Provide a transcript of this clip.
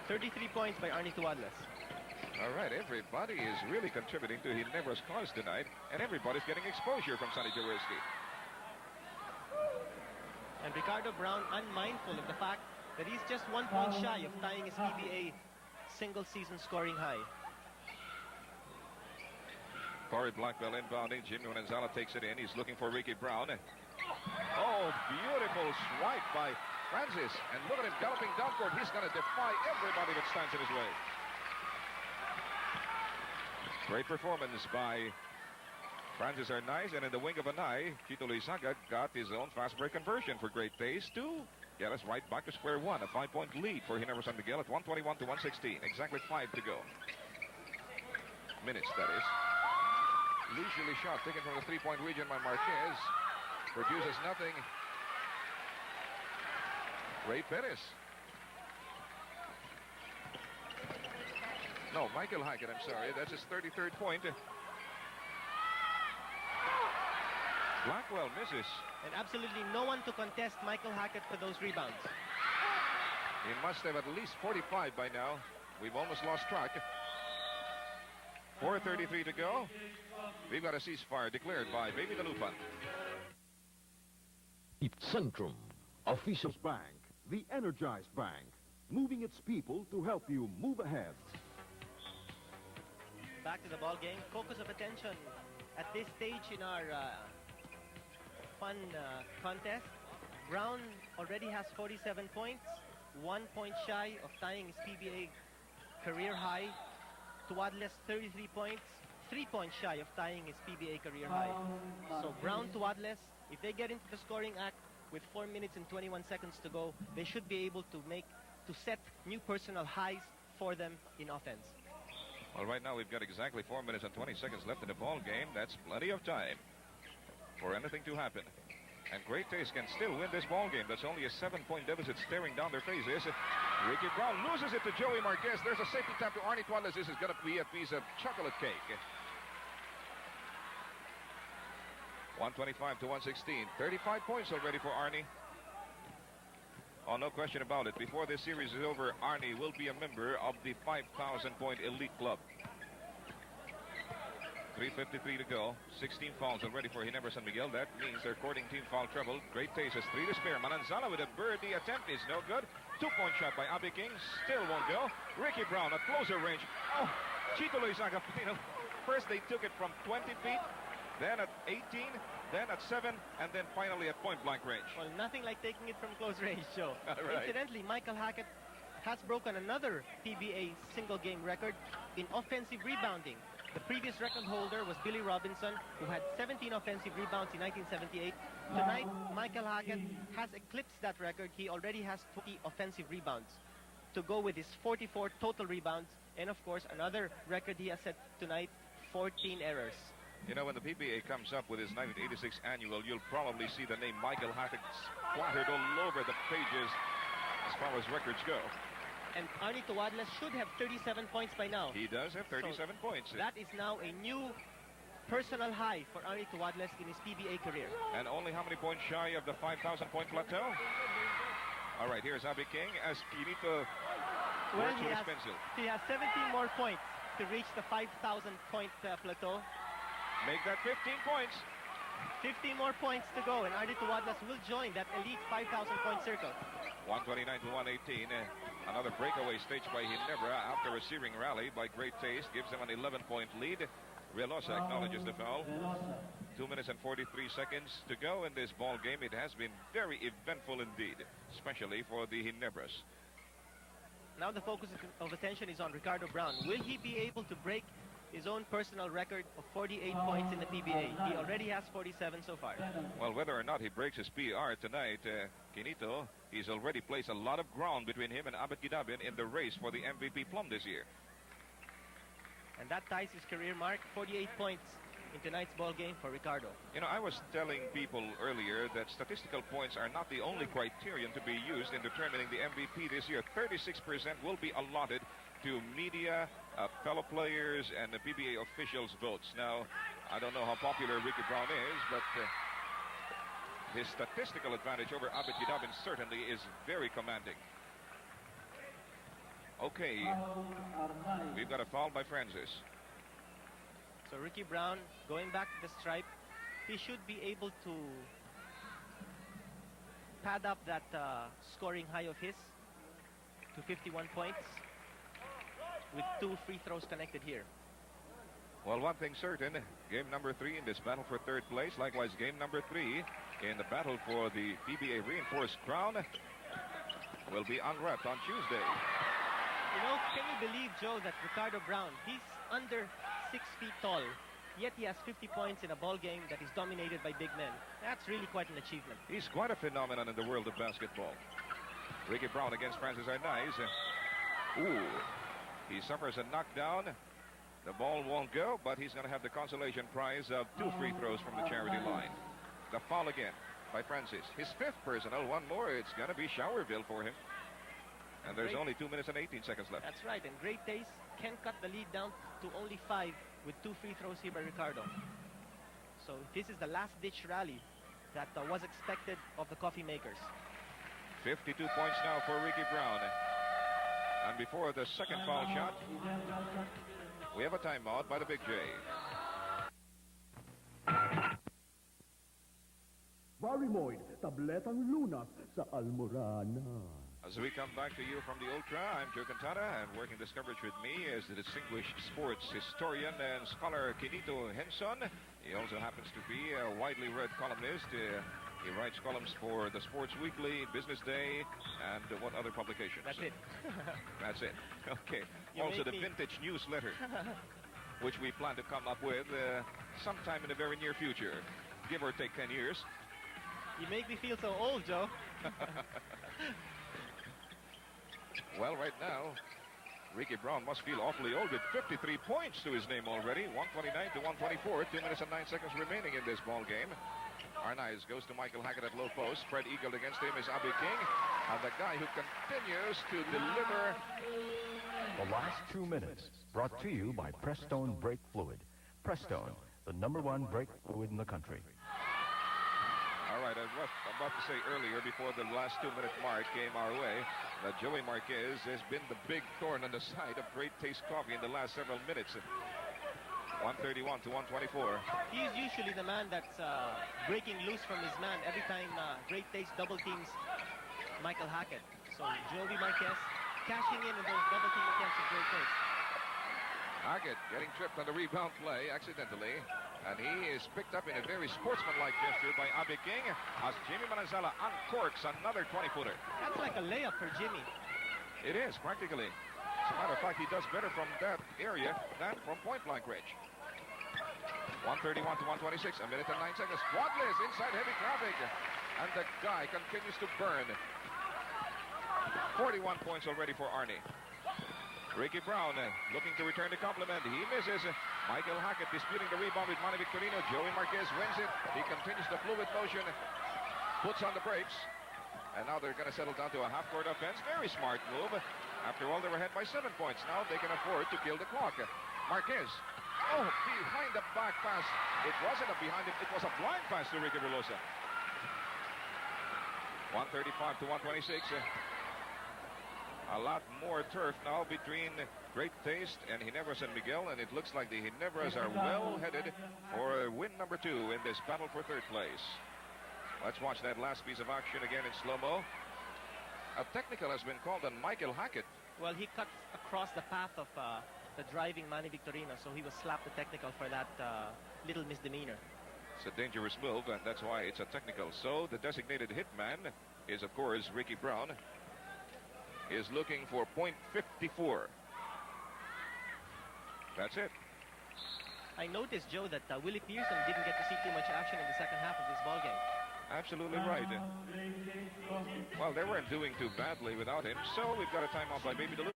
33 points by Arnie Tuadlas. All right, everybody is really contributing to Ginebra's cause tonight, and everybody's getting exposure from Sonny Jaworski. And Ricardo Brown unmindful of the fact that he's just 1 point shy of tying his PBA single-season scoring high. Corey Blackwell inbounding. Jimmy Manzala takes it in. He's looking for Ricky Brown. Oh, beautiful swipe by Francis. And look at him galloping down court. He's going to defy everybody that stands in his way. Great performance by Francis Arnaiz. And in the wink of an eye, Chito Luisaga got his own fast break conversion for great pace to get us right back to square one. A 5-point lead for Ginebra San Miguel at 121 to 116. Exactly 5 to go. Minutes, that is. Leisurely shot taken from the three-point region by Marquez. Produces nothing. Ray Perez. No, Michael Hackett, I'm sorry. That's his 33rd point. Blackwell misses. And absolutely no one to contest Michael Hackett for those rebounds. He must have at least 45 by now. We've almost lost track. 4:33 to go. We've got a ceasefire declared by Baby Dalupan. Centrum, Officials Bank, the energized bank, moving its people to help you move ahead. Back to the ball game. Focus of attention at this stage in our fun contest. Brown already has 47 points, 1 point shy of tying his PBA career high. Tuadles 33 points, 3 points shy of tying his PBA career high. So Brown, Tuadles, if they get into the scoring act with 4 minutes and 21 seconds to go, they should be able to set new personal highs for them in offense. Well, right now we've got exactly 4 minutes and 20 seconds left in the ball game. That's plenty of time for anything to happen. And Great Taste can still win this ball game. That's only a 7-point deficit staring down their faces. Ricky Brown loses it to Joey Marquez. There's a safety tap to Arnie Tuadles. This is going to be a piece of chocolate cake. 125 to 116. 35 points already for Arnie. Oh, no question about it. Before this series is over, Arnie will be a member of the 5,000-point elite club. 3:53 to go. 16 fouls already for Ginebra San Miguel. That means their courting team foul trouble. Great Taste has 3 to spare. Mananzala with a birdie attempt is no good. 2-point shot by Abby King. Still won't go. Ricky Brown at closer range. Oh, Chito Luisaga. First they took it from 20 feet, then at 18, then at 7, and then finally at point-blank range. Well, nothing like taking it from close range, Joe. Right. Incidentally, Michael Hackett has broken another PBA single-game record in offensive rebounding. The previous record holder was Billy Robinson, who had 17 offensive rebounds in 1978. Tonight, Michael Hackett has eclipsed that record. He already has 20 offensive rebounds to go with his 44 total rebounds. And, of course, another record he has set tonight, 14 errors. You know, when the PBA comes up with his 1986 annual, you'll probably see the name Michael Hackett splattered all over the pages as far as records go. And Arnie Tuadles should have 37 points by now. He does have 37 points. That is now a new personal high for Arnie Tuadles in his PBA career. And only how many points shy of the 5,000-point plateau? All right, here's Abby King as Pinito works with his pencil. He has 17 more points to reach the 5,000-point plateau. Make that 15 points. 15 more points to go, and Arnie Tuadles will join that elite 5,000-point circle. 129 to 118. Another breakaway staged by Ginebra after a searing rally by Great Taste gives them an 11-point lead. Relosa acknowledges the foul. 2 minutes and 43 seconds to go in this ball game. It has been very eventful indeed, especially for the Ginebras. Now the focus of attention is on Ricardo Brown. Will he be able to break his own personal record of 48 points in the PBA? He already has 47 so far. Well, whether or not he breaks his PR tonight, Quinito, he's already placed a lot of ground between him and Abet Gidabin in the race for the MVP plum this year. And that ties his career mark, 48 points in tonight's ball game for Ricardo. You know, I was telling people earlier that statistical points are not the only criterion to be used in determining the MVP this year. 36% will be allotted to media, fellow players, and the PBA officials' votes. Now, I don't know how popular Ricky Brown is, but his statistical advantage over Abet Gidabin certainly is very commanding. Okay, we've got a foul by Francis. So Ricky Brown going back to the stripe. He should be able to pad up that scoring high of his to 51 points with 2 free throws connected here. Well, one thing certain, game number 3 in this battle for third place. Likewise, game number 3 in the battle for the PBA reinforced crown will be unwrapped on Tuesday. You know, can you believe, Joe, that Ricardo Brown, he's under 6 feet tall, yet he has 50 points in a ball game that is dominated by big men. That's really quite an achievement. He's quite a phenomenon in the world of basketball. Ricky Brown against Francis Arnaiz. Ooh, he suffers a knockdown. The ball won't go, but he's going to have the consolation prize of 2 free throws from the charity line. The foul again by Francis. His 5th personal. One more. It's going to be Showerville for him. And there's only 2 minutes and 18 seconds left. That's right. And Great Taste can cut the lead down to only 5 with 2 free throws here by Ricardo. So this is the last-ditch rally that was expected of the coffee makers. 52 points now for Ricky Brown. And before the second foul shot, we have a timeout by the Big J. Varimoid, tabletang lunas sa Almorana. As we come back to you from the Ultra, I'm Joe Cantata, and working this coverage with me is the distinguished sports historian and scholar Kinito Henson. He also happens to be a widely read columnist. He writes columns for the Sports Weekly, Business Day, and what other publications? That's it. That's it. Okay. You Also the make me- Vintage Newsletter, which we plan to come up with sometime in the very near future, give or take 10 years. You make me feel so old, Joe. Well, right now, Ricky Brown must feel awfully old with 53 points to his name already. 129 to 124. 2 minutes and 9 seconds remaining in this ball game. Arnaiz goes to Michael Hackett at low post. Spread eagle against him is Abi King. And the guy who continues to deliver. The last 2 minutes brought to you by Prestone Brake Fluid. Prestone, the #1 brake fluid in the country. All right, I was about to say earlier, before the last 2-minute mark came our way, that Joey Marquez has been the big thorn on the side of Great Taste Coffee in the last several minutes. 131 to 124. He's usually the man that's breaking loose from his man every time Great Taste double teams Michael Hackett. So Joey Marquez cashing in those double team attempts of Great Taste. Hackett getting tripped on the rebound play accidentally. And he is picked up in a very sportsmanlike gesture by Abi King as Jimmy Mananzala uncorks another 20-footer. That's like a layup for Jimmy. It is, practically. As a matter of fact, he does better from that area than from point-blank range. 131 to 126, a minute and 9 seconds. Wadless inside heavy traffic. And the guy continues to burn. 41 points already for Arnie. Ricky Brown looking to return the compliment. He misses. Michael Hackett disputing the rebound with Manny Victorino. Joey Marquez wins it. He continues the fluid motion. Puts on the brakes. And now they're going to settle down to a half-court offense. Very smart move. After all, they were ahead by 7 points. Now they can afford to kill the clock. Marquez. Oh, behind the back pass. It wasn't a behind it. It was a blind pass to Ricky Velosa. 135 to 126. A lot more turf now between Great Taste and Ginebra San Miguel, and it looks like the Ginebras are well headed for win number 2 in this battle for third place. Let's watch that last piece of action again in slow-mo. A technical has been called on Michael Hackett. Well, he cut across the path of the driving Manny Victorino, so he was slapped a technical for that little misdemeanor. It's a dangerous move, and that's why it's a technical. So the designated hitman is, of course, Ricky Brown. Is looking for .54. That's it. I noticed, Joe, that Willie Pearson didn't get to see too much action in the second half of this ball game. Absolutely right. Well, they weren't doing too badly without him, so we've got a timeout by Baby Delu.